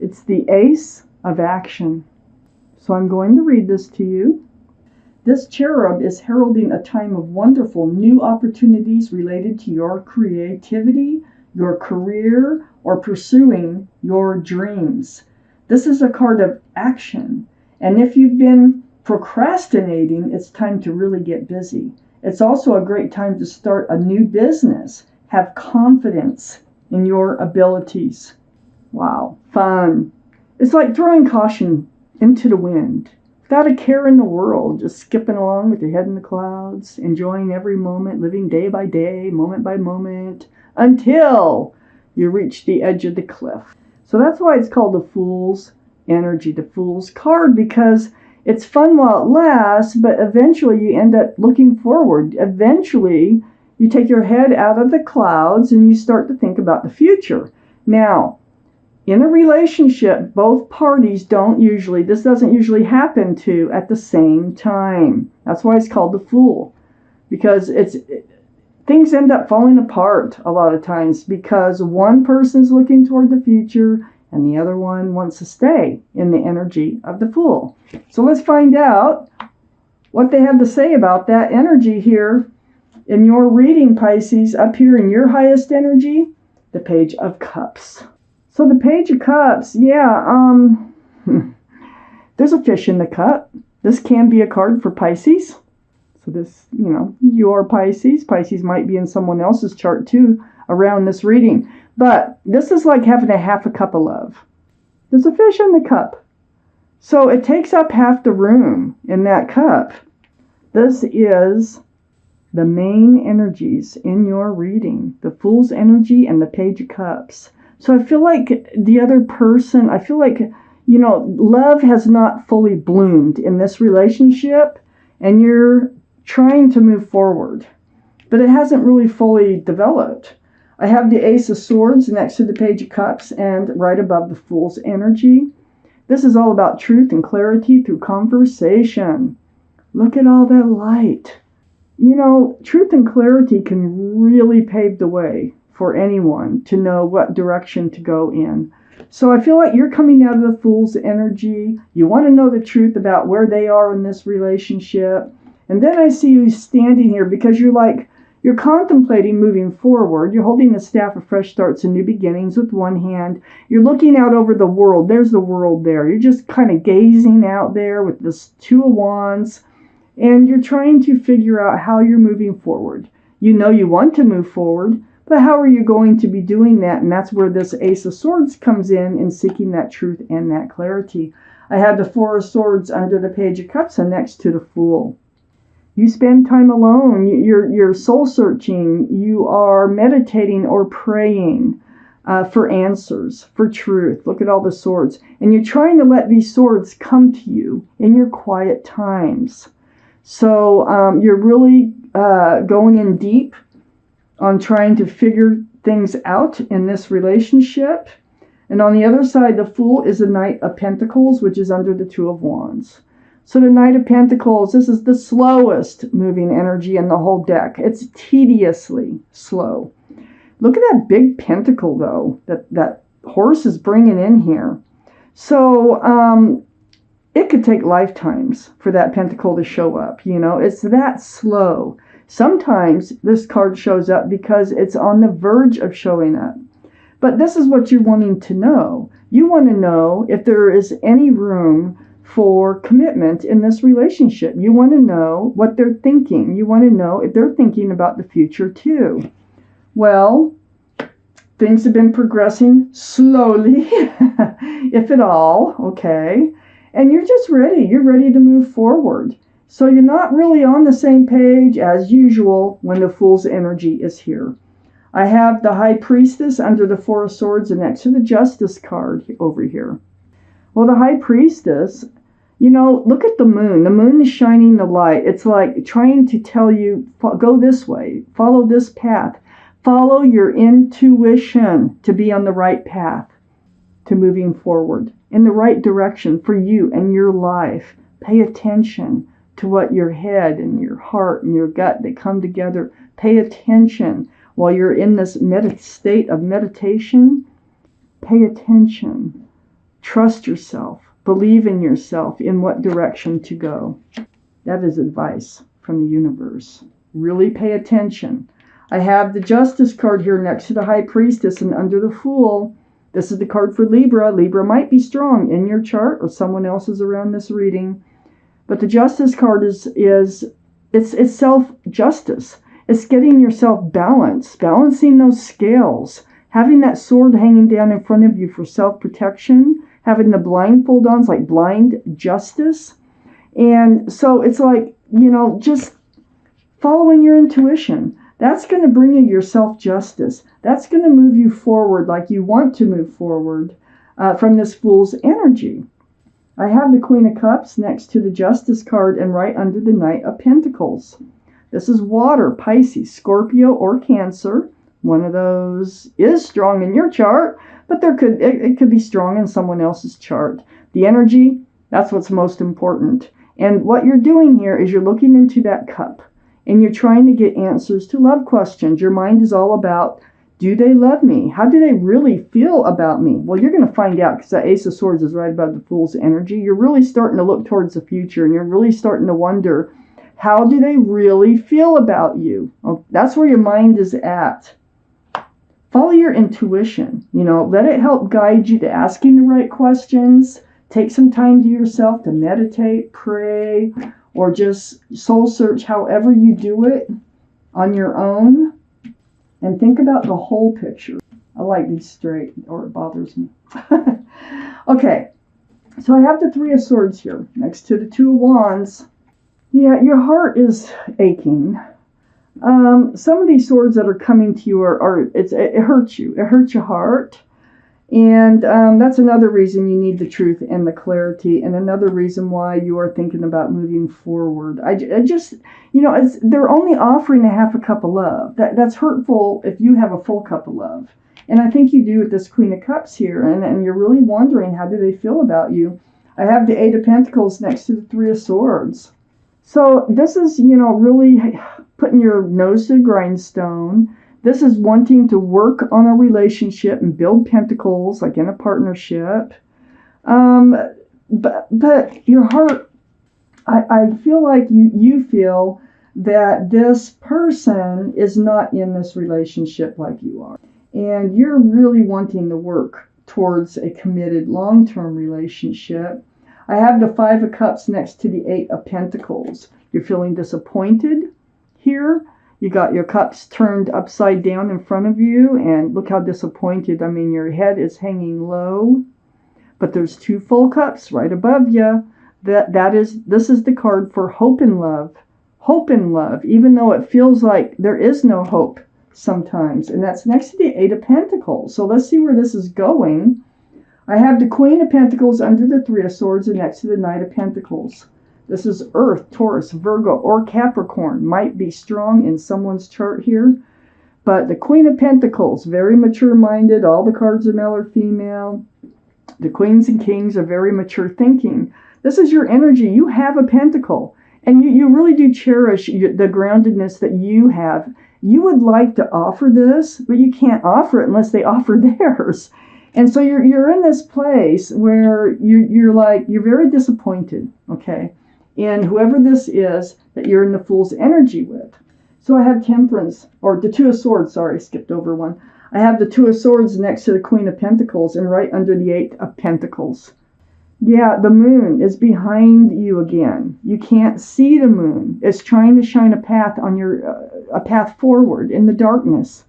It's the Ace of Action. So I'm going to read this to you. This cherub is heralding a time of wonderful new opportunities related to your creativity, your career, or pursuing your dreams. This is a card of action. And if you've been procrastinating, it's time to really get busy. It's also a great time to start a new business. Have confidence in your abilities. Wow, fun. It's like throwing caution into the wind. Without a care in the world, just skipping along with your head in the clouds, enjoying every moment, living day by day, moment by moment, until you reach the edge of the cliff. So that's why it's called the Fool's Energy, the Fool's card, because it's fun while it lasts, but eventually you end up looking forward. Eventually, you take your head out of the clouds and you start to think about the future. Now, in a relationship, both parties this doesn't usually happen to at the same time. That's why it's called the Fool, because things end up falling apart a lot of times because one person's looking toward the future and the other one wants to stay in the energy of the Fool. So let's find out what they have to say about that energy here in your reading, Pisces, up here in your highest energy, the Page of Cups. So the Page of Cups, there's a fish in the cup. This can be a card for Pisces. So this, you're Pisces. Pisces might be in someone else's chart too around this reading. But this is like having half a cup of love. There's a fish in the cup. So it takes up half the room in that cup. This is the main energies in your reading. The Fool's energy and the Page of Cups. So I feel like the other person, love has not fully bloomed in this relationship, and you're trying to move forward, but it hasn't really fully developed. I have the Ace of Swords next to the Page of Cups and right above the Fool's energy. This is all about truth and clarity through conversation. Look at all that light. Truth and clarity can really pave the way for anyone to know what direction to go in. So I feel like you're coming out of the Fool's energy. You want to know the truth about where they are in this relationship. And then I see you standing here because you're contemplating moving forward. You're holding the staff of fresh starts and new beginnings with one hand. You're looking out over the world. There's the world there. You're just kind of gazing out there with this Two of Wands. And you're trying to figure out how you're moving forward. You know you want to move forward, but how are you going to be doing that? And that's where this Ace of Swords comes in seeking that truth and that clarity. I have the Four of Swords under the Page of Cups and next to the Fool. You spend time alone. You're soul searching. You are meditating or praying for answers, for truth. Look at all the swords. And you're trying to let these swords come to you in your quiet times. So you're really going in deep on trying to figure things out in this relationship. And on the other side, the Fool is the Knight of Pentacles, which is under the Two of Wands. So the Knight of Pentacles, this is the slowest moving energy in the whole deck. It's tediously slow. Look at that big pentacle, though, that horse is bringing in here. So it could take lifetimes for that pentacle to show up. It's that slow. Sometimes this card shows up because it's on the verge of showing up. But this is what you're wanting to know. You want to know if there is any room for commitment in this relationship. You want to know what they're thinking. You want to know if they're thinking about the future too. Well, things have been progressing slowly, if at all, okay? And you're just ready. You're ready to move forward. So you're not really on the same page as usual when the Fool's energy is here. I have the High Priestess under the Four of Swords and next to the Justice card over here. Well, the High Priestess, look at the moon. The moon is shining the light. It's like trying to tell you, go this way, follow this path. Follow your intuition to be on the right path, to moving forward in the right direction for you and your life. Pay attention to what your head and your heart and your gut, they come together. Pay attention while you're in this state of meditation. Pay attention Trust yourself. Believe in yourself, in what direction to go. That is advice from the universe. Really pay attention. I have the Justice card here next to the High Priestess and under the Fool. This is the card for Libra. Libra might be strong in your chart or someone else's around this reading. But the Justice card is it's self-justice. It's getting yourself balanced, balancing those scales, having that sword hanging down in front of you for self-protection, having the blindfold on, it's like blind justice. And so it's like, just following your intuition. That's going to bring you your self-justice. That's going to move you forward like you want to move forward from this Fool's energy. I have the Queen of Cups next to the Justice card and right under the Knight of Pentacles. This is water, Pisces, Scorpio, or Cancer. One of those is strong in your chart, but it could be strong in someone else's chart. The energy, that's what's most important. And what you're doing here is you're looking into that cup and you're trying to get answers to love questions. Your mind is all about, do they love me? How do they really feel about me? Well, you're going to find out because the Ace of Swords is right above the Fool's energy. You're really starting to look towards the future and you're really starting to wonder, how do they really feel about you? Oh, that's where your mind is at. Follow your intuition. Let it help guide you to asking the right questions. Take some time to yourself to meditate, pray, or just soul search, however you do it on your own. And think about the whole picture. I like these straight, or it bothers me. Okay, so I have the Three of Swords here next to the Two of Wands. Yeah, your heart is aching. Some of these swords that are coming to you it hurts you. It hurts your heart. And that's another reason you need the truth and the clarity, and another reason why you are thinking about moving forward. I just, they're only offering a half a cup of love. That's hurtful if you have a full cup of love. And I think you do with this Queen of Cups here, and you're really wondering, how do they feel about you? I have the Eight of Pentacles next to the Three of Swords. So this is, really putting your nose to the grindstone. This is wanting to work on a relationship and build pentacles, like in a partnership. But your heart, I feel like you feel that this person is not in this relationship like you are. And you're really wanting to work towards a committed long-term relationship. I have the Five of Cups next to the Eight of Pentacles. You're feeling disappointed here. You got your cups turned upside down in front of you, and look how disappointed. I mean, your head is hanging low, but there's two full cups right above you. This is the card for hope and love. Hope and love, even though it feels like there is no hope sometimes. And that's next to the Eight of Pentacles. So let's see where this is going. I have the Queen of Pentacles under the Three of Swords and next to the Knight of Pentacles. This is Earth, Taurus, Virgo, or Capricorn. Might be strong in someone's chart here. But the Queen of Pentacles, very mature-minded. All the cards are male or female. The Queens and Kings are very mature thinking. This is your energy. You have a pentacle. And you really do cherish the groundedness that you have. You would like to offer this, but you can't offer it unless they offer theirs. And so you're in this place where you're very disappointed, okay, in whoever this is that you're in the Fool's energy with. So I have Temperance, or the Two of Swords, sorry, skipped over one. I have the Two of Swords next to the Queen of Pentacles and right under the Eight of Pentacles. Yeah, the moon is behind you again. You can't see the moon. It's trying to shine a path on a path forward in the darkness.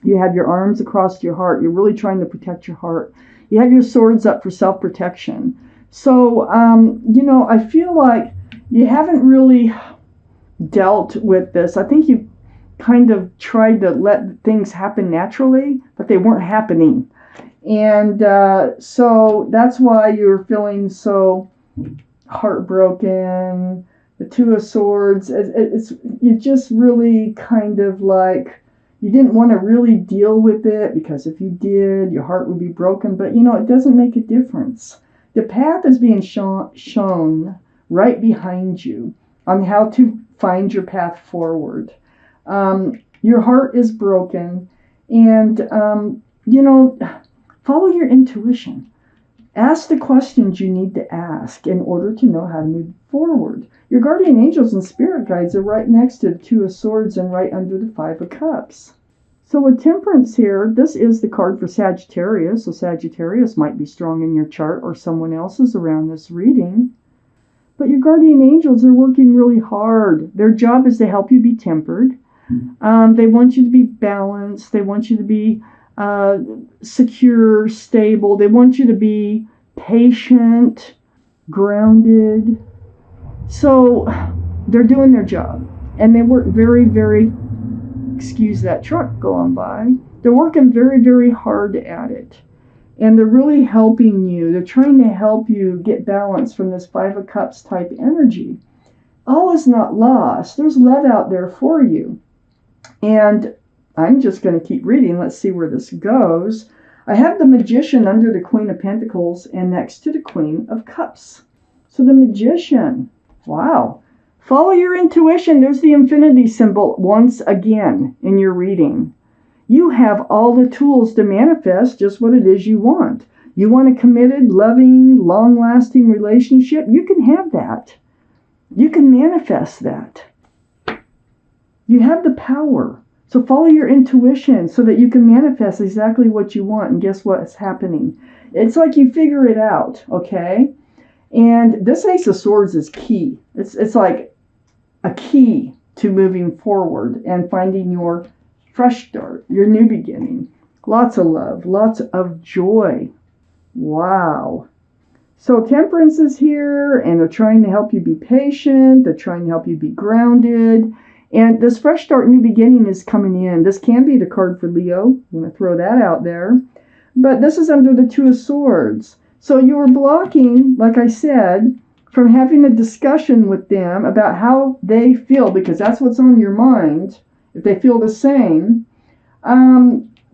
You have your arms across your heart. You're really trying to protect your heart. You have your swords up for self-protection. So, I feel like you haven't really dealt with this. I think you kind of tried to let things happen naturally, but they weren't happening. And so that's why you're feeling so heartbroken. The Two of Swords, you just really kind of like, you didn't want to really deal with it, because if you did, your heart would be broken. But, it doesn't make a difference. The path is being shown right behind you on how to find your path forward. Your heart is broken, and, follow your intuition. Ask the questions you need to ask in order to know how to move forward. Your guardian angels and spirit guides are right next to the Two of Swords and right under the Five of Cups. So with Temperance here, this is the card for Sagittarius. So Sagittarius might be strong in your chart or someone else's around this reading. But your guardian angels are working really hard. Their job is to help you be tempered. They want you to be balanced. They want you to be secure, stable. They want you to be patient, grounded. So they're doing their job. And they work very, very, excuse that truck going by. They're working very, very hard at it. And they're really helping you. They're trying to help you get balance from this Five of Cups type energy. All is not lost. There's love out there for you. And I'm just going to keep reading. Let's see where this goes. I have the Magician under the Queen of Pentacles and next to the Queen of Cups. So the Magician, wow. Follow your intuition. There's the infinity symbol once again in your reading. You have all the tools to manifest just what it is you want. You want a committed, loving, long-lasting relationship? You can have that. You can manifest that. You have the power. So follow your intuition so that you can manifest exactly what you want. And guess what's happening? It's like you figure it out, okay? And this Ace of Swords is key. It's like a key to moving forward and finding your fresh start, your new beginning. Lots of love, lots of joy. Wow. So Temperance is here, and they're trying to help you be patient. They're trying to help you be grounded. And this fresh start, new beginning is coming in. This can be the card for Leo. I'm going to throw that out there. But this is under the Two of Swords. So you were blocking, like I said, from having a discussion with them about how they feel, because that's what's on your mind. If they feel the same,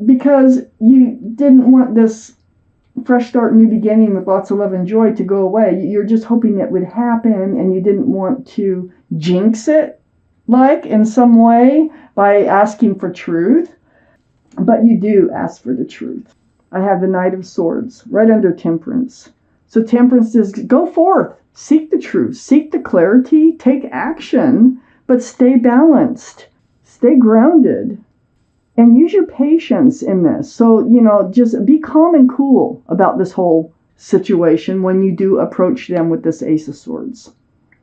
because you didn't want this fresh start, new beginning with lots of love and joy to go away. You're just hoping it would happen, and you didn't want to jinx it, like in some way, by asking for truth. But you do ask for the truth. I have the Knight of Swords right under Temperance. So Temperance is go forth, seek the truth, seek the clarity, take action, but stay balanced. Stay grounded and use your patience in this. So, just be calm and cool about this whole situation when you do approach them with this Ace of Swords.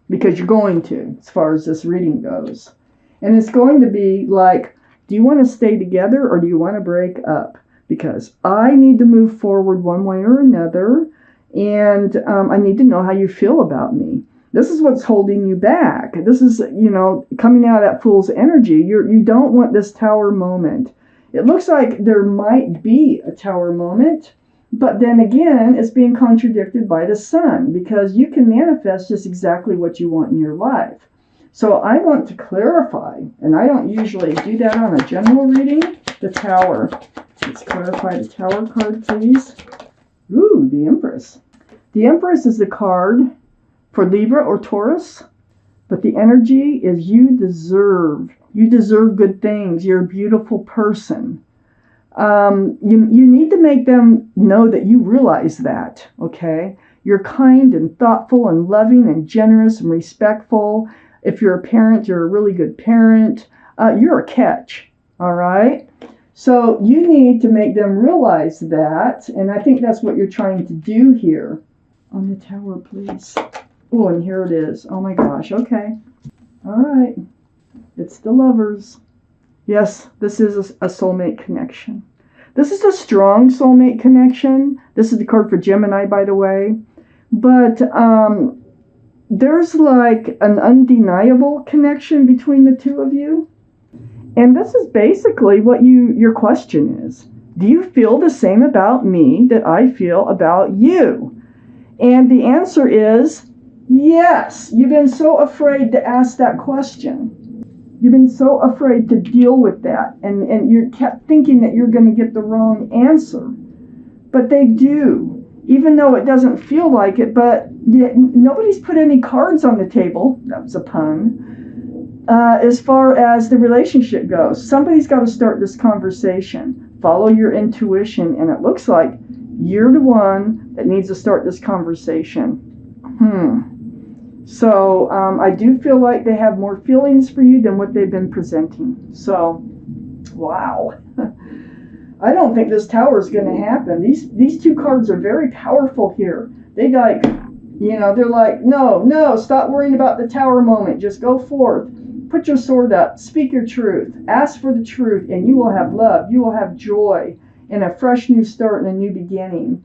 Because you're going to, as far as this reading goes. And it's going to be like, do you want to stay together or do you want to break up? Because I need to move forward one way or another. And I need to know how you feel about me. This is what's holding you back. This is, coming out of that Fool's energy. You don't want this Tower moment. It looks like there might be a Tower moment, but then again, it's being contradicted by the Sun, because you can manifest just exactly what you want in your life. So I want to clarify, and I don't usually do that on a general reading, the Tower. Let's clarify the Tower card, please. Ooh, the Empress. The Empress is the card for Libra or Taurus, but the energy is you deserve good things. You're a beautiful person. You need to make them know that you realize that, okay? You're kind and thoughtful and loving and generous and respectful. If you're a parent, you're a really good parent. You're a catch, all right? So you need to make them realize that, and I think that's what you're trying to do here. On the Tower, please. Oh, and here it is. Oh my gosh. Okay. All right. It's the Lovers. Yes, this is a soulmate connection. This is a strong soulmate connection. This is the card for Gemini, by the way. But there's like an undeniable connection between the two of you. And this is basically what your question is. Do you feel the same about me that I feel about you? And the answer is yes. You've been so afraid to ask that question. You've been so afraid to deal with that. And you kept thinking that you're going to get the wrong answer. But they do. Even though it doesn't feel like it. But nobody's put any cards on the table. That was a pun. As far as the relationship goes. Somebody's got to start this conversation. Follow your intuition. And it looks like You're the one that needs to start this conversation. So I do feel like they have more feelings for you than what they've been presenting. So, wow. I don't think this tower is going to happen. These two cards are very powerful here. They like, they're like, no, stop worrying about the tower moment. Just go forth. Put your sword up. Speak your truth. Ask for the truth, and you will have love. You will have joy and a fresh new start and a new beginning.